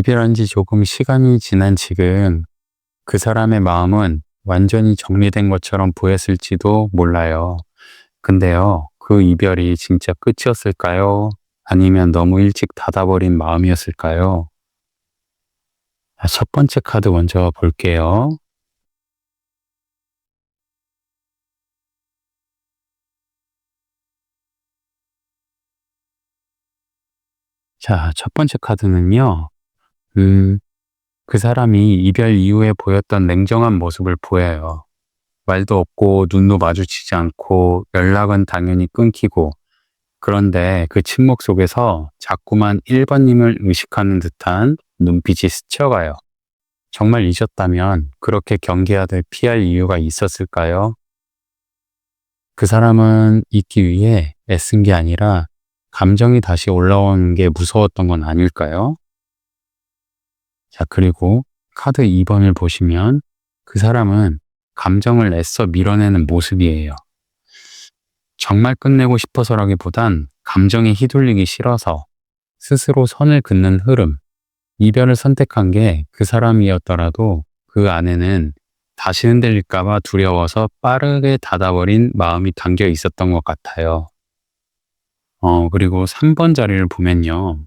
이별한 지 조금 시간이 지난 지금 그 사람의 마음은 완전히 정리된 것처럼 보였을지도 몰라요. 근데요, 그 이별이 진짜 끝이었을까요? 아니면 너무 일찍 닫아버린 마음이었을까요? 첫 번째 카드 먼저 볼게요. 자, 첫 번째 카드는요, 음, 그 사람이 이별 이후에 보였던 냉정한 모습을 보여요. 말도 없고 눈도 마주치지 않고 연락은 당연히 끊기고, 그런데 그 침묵 속에서 자꾸만 1번님을 의식하는 듯한 눈빛이 스쳐가요. 정말 잊었다면 그렇게 경계하듯 피할 이유가 있었을까요? 그 사람은 잊기 위해 애쓴 게 아니라 감정이 다시 올라오는 게 무서웠던 건 아닐까요? 자, 그리고 카드 2번을 보시면 그 사람은 감정을 애써 밀어내는 모습이에요. 정말 끝내고 싶어서라기보단 감정에 휘둘리기 싫어서 스스로 선을 긋는 흐름, 이별을 선택한 게 그 사람이었더라도 그 안에는 다시 흔들릴까봐 두려워서 빠르게 닫아버린 마음이 담겨 있었던 것 같아요. 그리고 3번 자리를 보면요.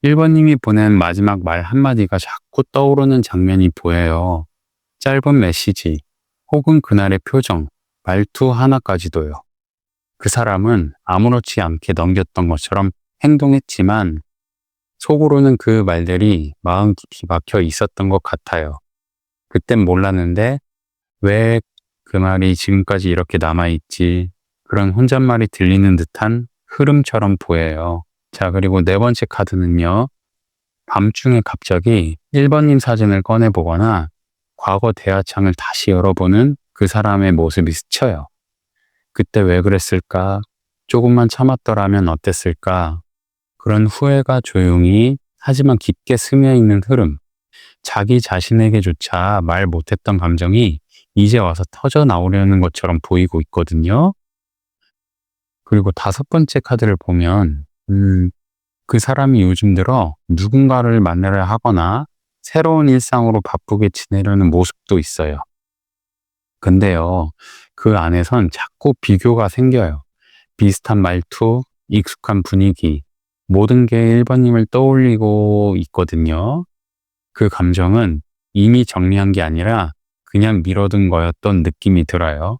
1번님이 보낸 마지막 말 한마디가 자꾸 떠오르는 장면이 보여요. 짧은 메시지, 혹은 그날의 표정, 말투 하나까지도요. 그 사람은 아무렇지 않게 넘겼던 것처럼 행동했지만 속으로는 그 말들이 마음 깊이 박혀 있었던 것 같아요. 그땐 몰랐는데 왜 그 말이 지금까지 이렇게 남아있지? 그런 혼잣말이 들리는 듯한 흐름처럼 보여요. 자, 그리고 네 번째 카드는요. 밤중에 갑자기 1번님 사진을 꺼내보거나 과거 대화창을 다시 열어보는 그 사람의 모습이 스쳐요. 그때 왜 그랬을까? 조금만 참았더라면 어땠을까? 그런 후회가 조용히 하지만 깊게 스며있는 흐름. 자기 자신에게조차 말 못했던 감정이 이제 와서 터져 나오려는 것처럼 보이고 있거든요. 그리고 다섯 번째 카드를 보면 그 사람이 요즘 들어 누군가를 만나려 하거나 새로운 일상으로 바쁘게 지내려는 모습도 있어요. 근데요, 그 안에선 자꾸 비교가 생겨요. 비슷한 말투, 익숙한 분위기, 모든 게 1번님을 떠올리고 있거든요. 그 감정은 이미 정리한 게 아니라 그냥 미뤄둔 거였던 느낌이 들어요.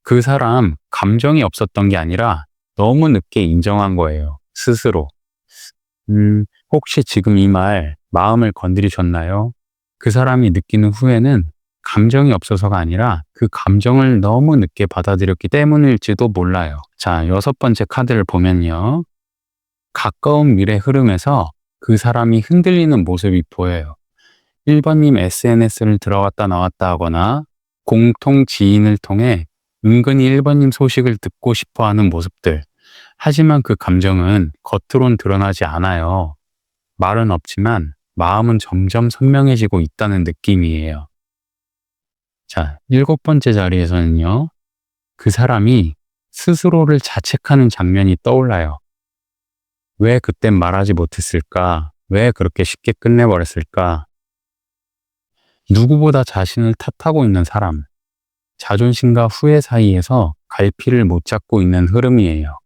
그 사람 감정이 없었던 게 아니라 너무 늦게 인정한 거예요. 스스로. 혹시 지금 이 말 마음을 건드리셨나요? 그 사람이 느끼는 후회는 감정이 없어서가 아니라 그 감정을 너무 늦게 받아들였기 때문일지도 몰라요. 자, 여섯 번째 카드를 보면요. 가까운 미래 흐름에서 그 사람이 흔들리는 모습이 보여요. 1번님 SNS를 들어갔다 나왔다 하거나 공통 지인을 통해 은근히 1번님 소식을 듣고 싶어 하는 모습들. 하지만 그 감정은 겉으론 드러나지 않아요. 말은 없지만 마음은 점점 선명해지고 있다는 느낌이에요. 자, 일곱 번째 자리에서는요. 그 사람이 스스로를 자책하는 장면이 떠올라요. 왜 그땐 말하지 못했을까? 왜 그렇게 쉽게 끝내버렸을까? 누구보다 자신을 탓하고 있는 사람. 자존심과 후회 사이에서 갈피를 못 잡고 있는 흐름이에요.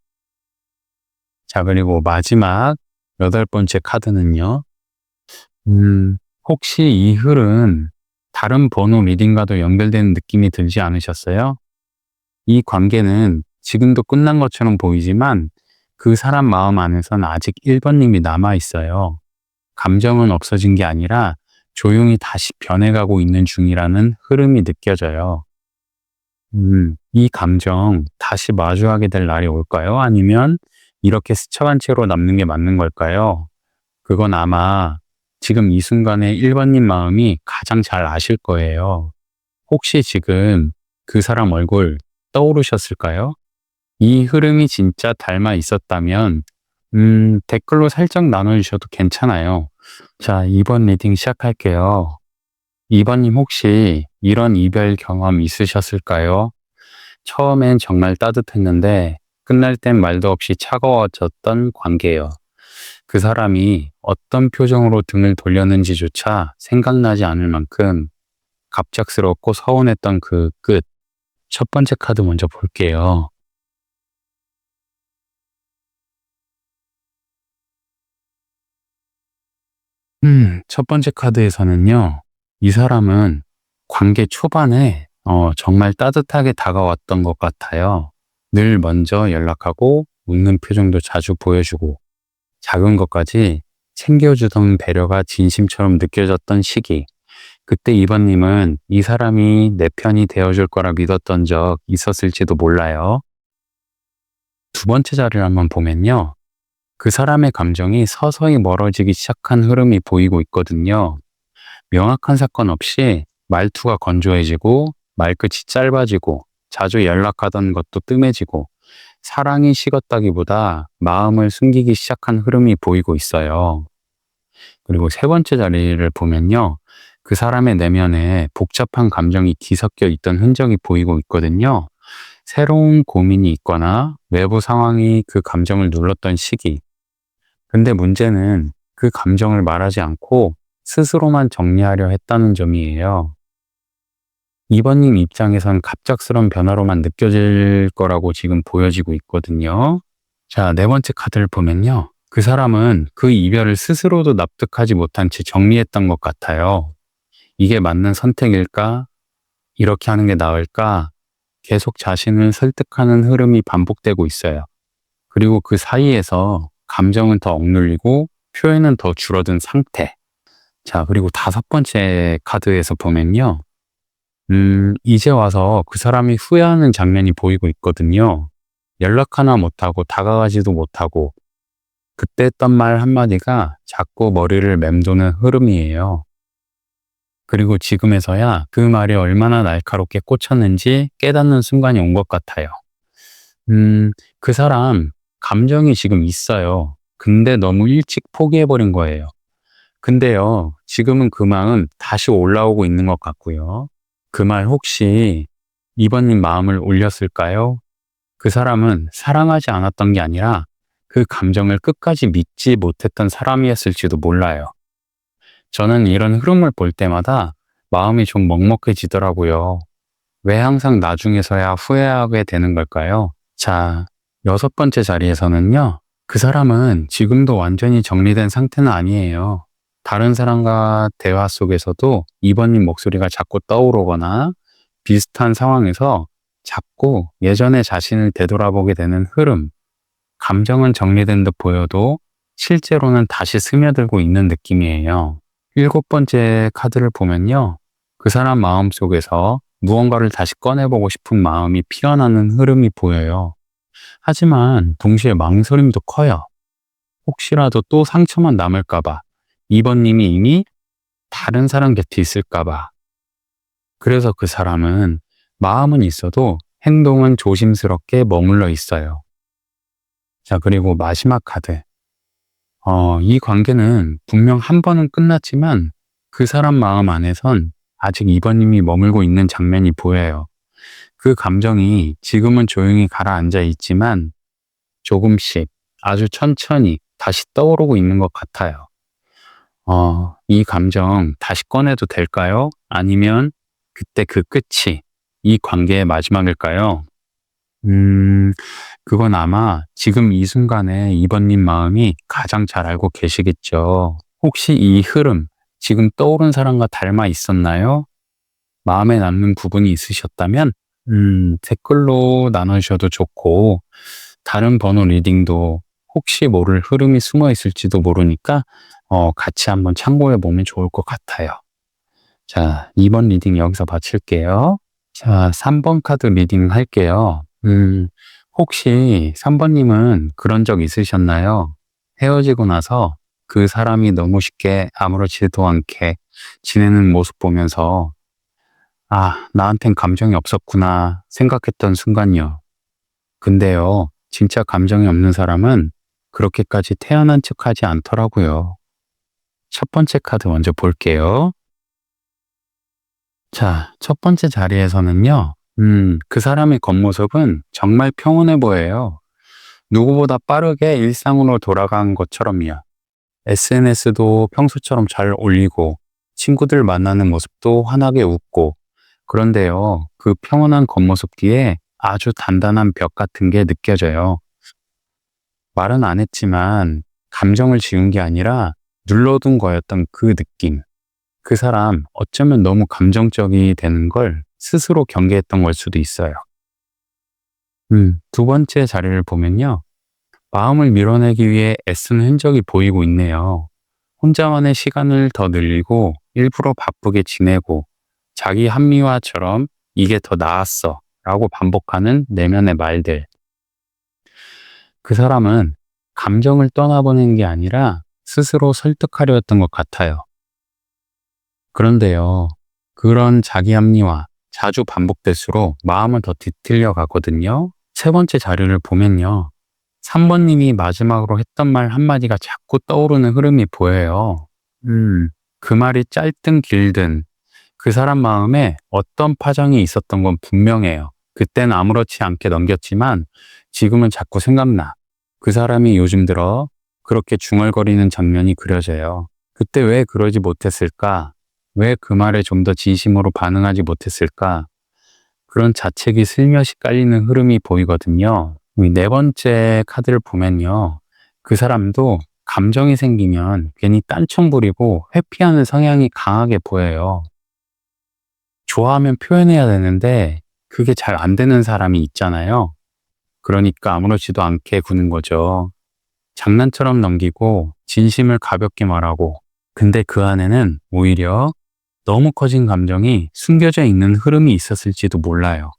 자, 그리고 마지막 여덟 번째 카드는요. 혹시 이 흐름 다른 번호 리딩과도 연결되는 느낌이 들지 않으셨어요? 이 관계는 지금도 끝난 것처럼 보이지만 그 사람 마음 안에선 아직 1번님이 남아있어요. 감정은 없어진 게 아니라 조용히 다시 변해가고 있는 중이라는 흐름이 느껴져요. 이 감정 다시 마주하게 될 날이 올까요? 아니면 이렇게 스쳐간 채로 남는 게 맞는 걸까요? 그건 아마 지금 이 순간에 1번님 마음이 가장 잘 아실 거예요. 혹시 지금 그 사람 얼굴 떠오르셨을까요? 이 흐름이 진짜 닮아 있었다면 댓글로 살짝 나눠주셔도 괜찮아요. 자, 2번 리딩 시작할게요. 2번님 혹시 이런 이별 경험 있으셨을까요? 처음엔 정말 따뜻했는데 끝날 땐 말도 없이 차가워졌던 관계요. 그 사람이 어떤 표정으로 등을 돌렸는지조차 생각나지 않을 만큼 갑작스럽고 서운했던 그 끝. 첫 번째 카드 먼저 볼게요. 첫 번째 카드에서는요, 이 사람은 관계 초반에 정말 따뜻하게 다가왔던 것 같아요. 늘 먼저 연락하고 웃는 표정도 자주 보여주고 작은 것까지 챙겨주던 배려가 진심처럼 느껴졌던 시기. 그때 이번님은 이 사람이 내 편이 되어줄 거라 믿었던 적 있었을지도 몰라요. 두 번째 자리를 한번 보면요. 그 사람의 감정이 서서히 멀어지기 시작한 흐름이 보이고 있거든요. 명확한 사건 없이 말투가 건조해지고 말끝이 짧아지고 자주 연락하던 것도 뜸해지고 사랑이 식었다기보다 마음을 숨기기 시작한 흐름이 보이고 있어요. 그리고 세 번째 자리를 보면요. 그 사람의 내면에 복잡한 감정이 뒤섞여 있던 흔적이 보이고 있거든요. 새로운 고민이 있거나 외부 상황이 그 감정을 눌렀던 시기. 근데 문제는 그 감정을 말하지 않고 스스로만 정리하려 했다는 점이에요. 2번님 입장에선 갑작스런 변화로만 느껴질 거라고 지금 보여지고 있거든요. 자, 네 번째 카드를 보면요. 그 사람은 그 이별을 스스로도 납득하지 못한 채 정리했던 것 같아요. 이게 맞는 선택일까? 이렇게 하는 게 나을까? 계속 자신을 설득하는 흐름이 반복되고 있어요. 그리고 그 사이에서 감정은 더 억눌리고 표현은 더 줄어든 상태. 자, 그리고 다섯 번째 카드에서 보면요. 이제 와서 그 사람이 후회하는 장면이 보이고 있거든요. 연락 하나 못하고 다가가지도 못하고 그때 했던 말 한마디가 자꾸 머리를 맴도는 흐름이에요. 그리고 지금에서야 그 말이 얼마나 날카롭게 꽂혔는지 깨닫는 순간이 온 것 같아요. 그 사람 감정이 지금 있어요. 근데 너무 일찍 포기해버린 거예요. 근데요, 지금은 그 마음 다시 올라오고 있는 것 같고요. 그 말 혹시 이번님 마음을 울렸을까요? 그 사람은 사랑하지 않았던 게 아니라 그 감정을 끝까지 믿지 못했던 사람이었을지도 몰라요. 저는 이런 흐름을 볼 때마다 마음이 좀 먹먹해지더라고요. 왜 항상 나중에서야 후회하게 되는 걸까요? 자, 여섯 번째 자리에서는요, 그 사람은 지금도 완전히 정리된 상태는 아니에요. 다른 사람과 대화 속에서도 이번님 목소리가 자꾸 떠오르거나 비슷한 상황에서 자꾸 예전의 자신을 되돌아보게 되는 흐름, 감정은 정리된 듯 보여도 실제로는 다시 스며들고 있는 느낌이에요. 일곱 번째 카드를 보면요. 그 사람 마음 속에서 무언가를 다시 꺼내보고 싶은 마음이 피어나는 흐름이 보여요. 하지만 동시에 망설임도 커요. 혹시라도 또 상처만 남을까봐, 이번님이 이미 다른 사람 곁에 있을까봐. 그래서 그 사람은 마음은 있어도 행동은 조심스럽게 머물러 있어요. 자, 그리고 마지막 카드. 이 관계는 분명 한 번은 끝났지만 그 사람 마음 안에선 아직 이번님이 머물고 있는 장면이 보여요. 그 감정이 지금은 조용히 가라앉아 있지만 조금씩 아주 천천히 다시 떠오르고 있는 것 같아요. 이 감정 다시 꺼내도 될까요? 아니면 그때 그 끝이 이 관계의 마지막일까요? 음, 그건 아마 지금 이 순간에 이번님 마음이 가장 잘 알고 계시겠죠. 혹시 이 흐름, 지금 떠오른 사람과 닮아 있었나요? 마음에 남는 부분이 있으셨다면, 댓글로 나눠주셔도 좋고, 다른 번호 리딩도 혹시 모를 흐름이 숨어 있을지도 모르니까, 같이 한번 참고해 보면 좋을 것 같아요. 자, 2번 리딩 여기서 마칠게요. 자, 3번 카드 리딩 할게요. 혹시 3번님은 그런 적 있으셨나요? 헤어지고 나서 그 사람이 너무 쉽게 아무렇지도 않게 지내는 모습 보면서 아, 나한텐 감정이 없었구나 생각했던 순간이요. 근데요, 진짜 감정이 없는 사람은 그렇게까지 태어난 척하지 않더라고요. 첫 번째 카드 먼저 볼게요. 자, 첫 번째 자리에서는요, 그 사람의 겉모습은 정말 평온해 보여요. 누구보다 빠르게 일상으로 돌아간 것처럼요. SNS도 평소처럼 잘 올리고 친구들 만나는 모습도 환하게 웃고 그런데요, 그 평온한 겉모습 뒤에 아주 단단한 벽 같은 게 느껴져요. 말은 안 했지만 감정을 지운 게 아니라 눌러둔 거였던 그 느낌. 그 사람 어쩌면 너무 감정적이 되는 걸 스스로 경계했던 걸 수도 있어요. 두 번째 자리를 보면요. 마음을 밀어내기 위해 애쓰는 흔적이 보이고 있네요. 혼자만의 시간을 더 늘리고 일부러 바쁘게 지내고 자기 합리화처럼 이게 더 나았어 라고 반복하는 내면의 말들. 그 사람은 감정을 떠나보낸 게 아니라 스스로 설득하려 했던 것 같아요. 그런데요, 그런 자기 합리화 자주 반복될수록 마음은 더 뒤틀려 가거든요. 세 번째 자료를 보면요. 3번님이 마지막으로 했던 말 한마디가 자꾸 떠오르는 흐름이 보여요. 그 말이 짧든 길든 그 사람 마음에 어떤 파장이 있었던 건 분명해요. 그땐 아무렇지 않게 넘겼지만 지금은 자꾸 생각나. 그 사람이 요즘 들어 그렇게 중얼거리는 장면이 그려져요. 그때 왜 그러지 못했을까? 왜 그 말에 좀 더 진심으로 반응하지 못했을까? 그런 자책이 슬며시 깔리는 흐름이 보이거든요. 이 네 번째 카드를 보면요. 그 사람도 감정이 생기면 괜히 딴청 부리고 회피하는 성향이 강하게 보여요. 좋아하면 표현해야 되는데 그게 잘 안 되는 사람이 있잖아요. 그러니까 아무렇지도 않게 구는 거죠. 장난처럼 넘기고 진심을 가볍게 말하고 근데 그 안에는 오히려 너무 커진 감정이 숨겨져 있는 흐름이 있었을지도 몰라요.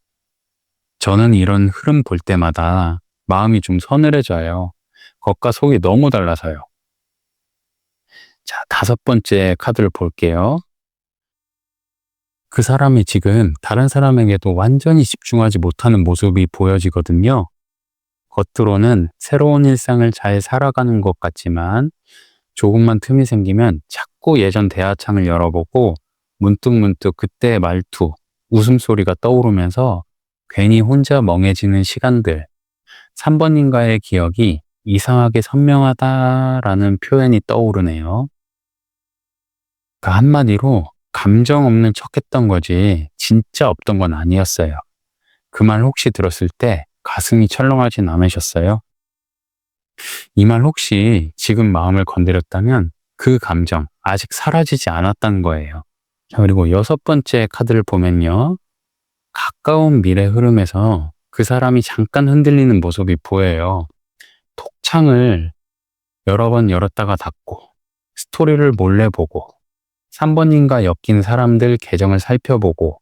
저는 이런 흐름 볼 때마다 마음이 좀 서늘해져요. 겉과 속이 너무 달라서요. 자, 다섯 번째 카드를 볼게요. 그 사람이 지금 다른 사람에게도 완전히 집중하지 못하는 모습이 보여지거든요. 겉으로는 새로운 일상을 잘 살아가는 것 같지만 조금만 틈이 생기면 자꾸 예전 대화창을 열어보고 문득문득 그때의 말투, 웃음소리가 떠오르면서 괜히 혼자 멍해지는 시간들, 3번님과의 기억이 이상하게 선명하다라는 표현이 떠오르네요. 그 한마디로 감정 없는 척 했던 거지 진짜 없던 건 아니었어요. 그 말 혹시 들었을 때 가슴이 철렁하진 않으셨어요? 이 말 혹시 지금 마음을 건드렸다면 그 감정 아직 사라지지 않았다는 거예요. 자, 그리고 여섯 번째 카드를 보면요. 가까운 미래 흐름에서 그 사람이 잠깐 흔들리는 모습이 보여요. 톡창을 여러 번 열었다가 닫고 스토리를 몰래 보고 3번님과 엮인 사람들 계정을 살펴보고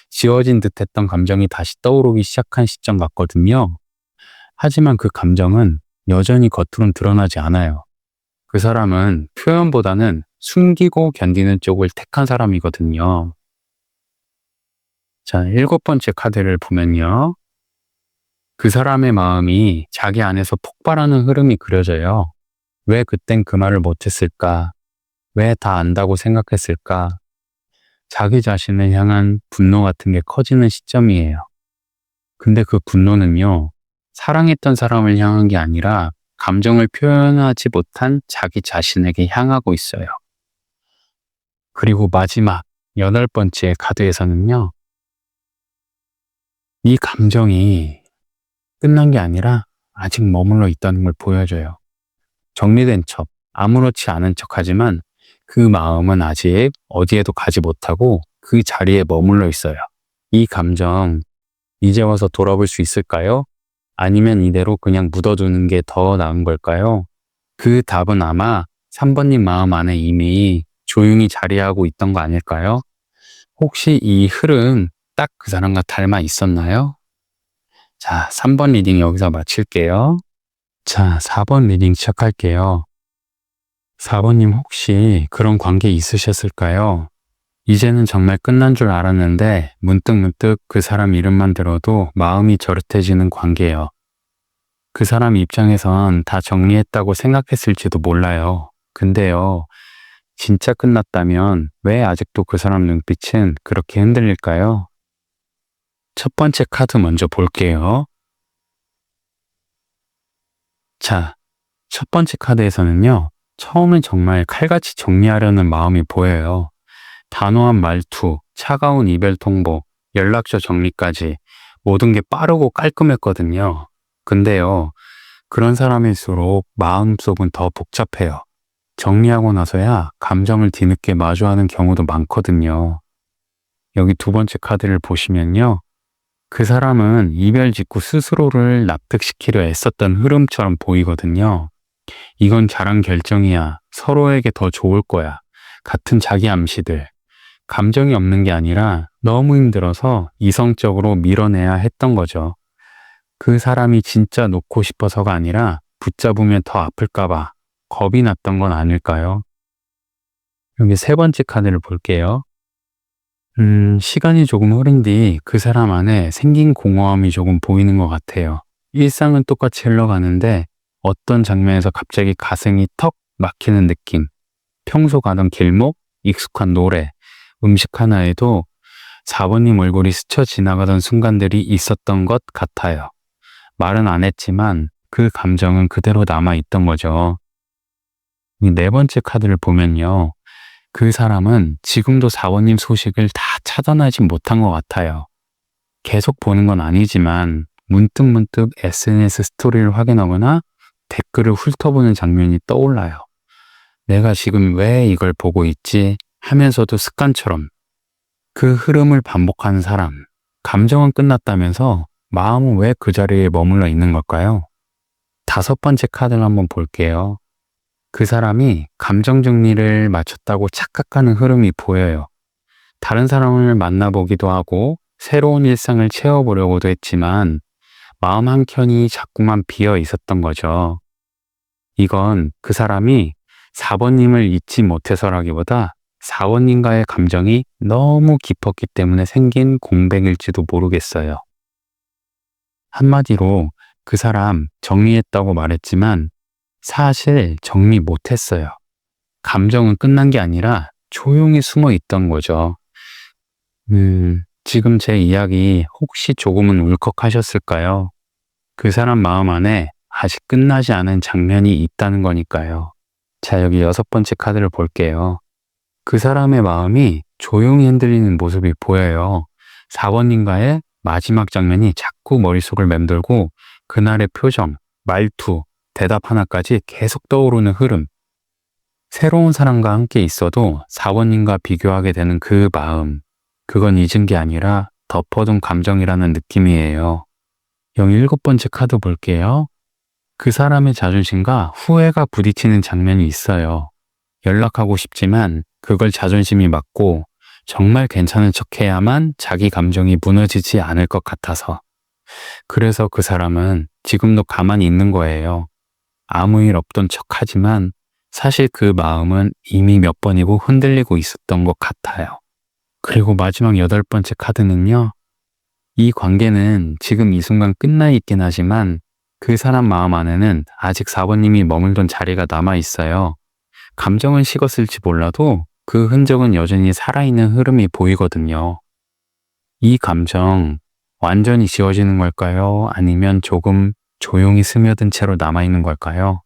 지워진 듯했던 감정이 다시 떠오르기 시작한 시점 같거든요. 하지만 그 감정은 여전히 겉으론 드러나지 않아요. 그 사람은 표현보다는 숨기고 견디는 쪽을 택한 사람이거든요. 자, 일곱 번째 카드를 보면요. 그 사람의 마음이 자기 안에서 폭발하는 흐름이 그려져요. 왜 그땐 그 말을 못했을까? 왜 다 안다고 생각했을까? 자기 자신을 향한 분노 같은 게 커지는 시점이에요. 근데 그 분노는요, 사랑했던 사람을 향한 게 아니라 감정을 표현하지 못한 자기 자신에게 향하고 있어요. 그리고 마지막 여덟 번째 카드에서는요, 이 감정이 끝난 게 아니라 아직 머물러 있다는 걸 보여줘요. 정리된 척, 아무렇지 않은 척 하지만 그 마음은 아직 어디에도 가지 못하고 그 자리에 머물러 있어요. 이 감정, 이제 와서 돌아볼 수 있을까요? 아니면 이대로 그냥 묻어두는 게 더 나은 걸까요? 그 답은 아마 3번님 마음 안에 이미 조용히 자리하고 있던 거 아닐까요? 혹시 이 흐름 딱 그 사람과 닮아 있었나요? 자, 3번 리딩 여기서 마칠게요. 자, 4번 리딩 시작할게요. 4번님 혹시 그런 관계 있으셨을까요? 이제는 정말 끝난 줄 알았는데 문득문득 그 사람 이름만 들어도 마음이 저릿해지는 관계예요. 그 사람 입장에선 다 정리했다고 생각했을지도 몰라요. 근데요, 진짜 끝났다면 왜 아직도 그 사람 눈빛은 그렇게 흔들릴까요? 첫 번째 카드 먼저 볼게요. 자, 첫 번째 카드에서는요, 처음엔 정말 칼같이 정리하려는 마음이 보여요. 단호한 말투, 차가운 이별 통보, 연락처 정리까지 모든 게 빠르고 깔끔했거든요. 근데요, 그런 사람일수록 마음속은 더 복잡해요. 정리하고 나서야 감정을 뒤늦게 마주하는 경우도 많거든요. 여기 두 번째 카드를 보시면요. 그 사람은 이별 직후 스스로를 납득시키려 애썼던 흐름처럼 보이거든요. 이건 잘한 결정이야. 서로에게 더 좋을 거야. 같은 자기 암시들. 감정이 없는 게 아니라 너무 힘들어서 이성적으로 밀어내야 했던 거죠. 그 사람이 진짜 놓고 싶어서가 아니라 붙잡으면 더 아플까봐 겁이 났던 건 아닐까요? 여기 세 번째 카드를 볼게요. 시간이 조금 흐른 뒤 그 사람 안에 생긴 공허함이 조금 보이는 것 같아요. 일상은 똑같이 흘러가는데 어떤 장면에서 갑자기 가슴이 턱 막히는 느낌. 평소 가던 길목, 익숙한 노래, 음식 하나에도 4번님 얼굴이 스쳐 지나가던 순간들이 있었던 것 같아요. 말은 안 했지만 그 감정은 그대로 남아있던 거죠. 이 네 번째 카드를 보면요. 그 사람은 지금도 4번님 소식을 다 차단하지 못한 것 같아요. 계속 보는 건 아니지만 문득문득 SNS 스토리를 확인하거나 댓글을 훑어보는 장면이 떠올라요. 내가 지금 왜 이걸 보고 있지? 하면서도 습관처럼 그 흐름을 반복하는 사람. 감정은 끝났다면서 마음은 왜 그 자리에 머물러 있는 걸까요? 다섯 번째 카드를 한번 볼게요. 그 사람이 감정 정리를 마쳤다고 착각하는 흐름이 보여요. 다른 사람을 만나보기도 하고 새로운 일상을 채워보려고도 했지만 마음 한켠이 자꾸만 비어 있었던 거죠. 이건 그 사람이 4번님을 잊지 못해서라기보다 4번님과의 감정이 너무 깊었기 때문에 생긴 공백일지도 모르겠어요. 한마디로 그 사람 정리했다고 말했지만 사실 정리 못했어요. 감정은 끝난 게 아니라 조용히 숨어 있던 거죠. 지금 제 이야기 혹시 조금은 울컥하셨을까요? 그 사람 마음 안에 아직 끝나지 않은 장면이 있다는 거니까요. 자, 여기 여섯 번째 카드를 볼게요. 그 사람의 마음이 조용히 흔들리는 모습이 보여요. 4번님과의 마지막 장면이 자꾸 머릿속을 맴돌고 그날의 표정, 말투, 대답 하나까지 계속 떠오르는 흐름. 새로운 사람과 함께 있어도 4번님과 비교하게 되는 그 마음. 그건 잊은 게 아니라 덮어둔 감정이라는 느낌이에요. 여기 일곱 번째 카드 볼게요. 그 사람의 자존심과 후회가 부딪히는 장면이 있어요. 연락하고 싶지만 그걸 자존심이 맞고 정말 괜찮은 척해야만 자기 감정이 무너지지 않을 것 같아서. 그래서 그 사람은 지금도 가만히 있는 거예요. 아무 일 없던 척하지만 사실 그 마음은 이미 몇 번이고 흔들리고 있었던 것 같아요. 그리고 마지막 여덟 번째 카드는요. 이 관계는 지금 이 순간 끝나 있긴 하지만 그 사람 마음 안에는 아직 4번님이 머물던 자리가 남아 있어요. 감정은 식었을지 몰라도 그 흔적은 여전히 살아있는 흐름이 보이거든요. 이 감정 완전히 지워지는 걸까요? 아니면 조금 조용히 스며든 채로 남아있는 걸까요?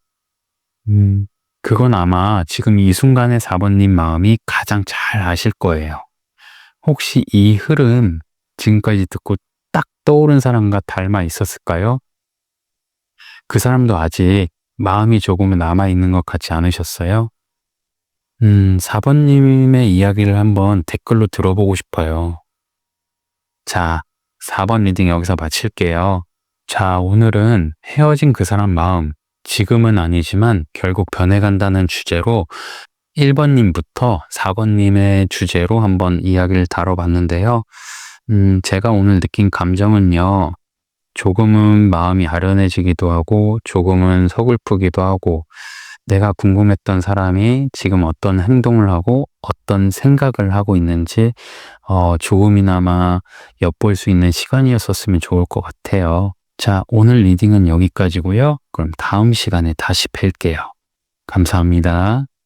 그건 아마 지금 이 순간의 4번님 마음이 가장 잘 아실 거예요. 혹시 이 흐름 지금까지 듣고 딱 떠오른 사람과 닮아 있었을까요? 그 사람도 아직 마음이 조금은 남아있는 것 같지 않으셨어요? 4번님의 이야기를 한번 댓글로 들어보고 싶어요. 자, 4번 리딩 여기서 마칠게요. 자, 오늘은 헤어진 그 사람 마음, 지금은 아니지만 결국 변해간다는 주제로 1번님부터 4번님의 주제로 한번 이야기를 다뤄봤는데요. 제가 오늘 느낀 감정은요. 조금은 마음이 아련해지기도 하고 조금은 서글프기도 하고 내가 궁금했던 사람이 지금 어떤 행동을 하고 어떤 생각을 하고 있는지 조금이나마 엿볼 수 있는 시간이었었으면 좋을 것 같아요. 자, 오늘 리딩은 여기까지고요. 그럼 다음 시간에 다시 뵐게요. 감사합니다.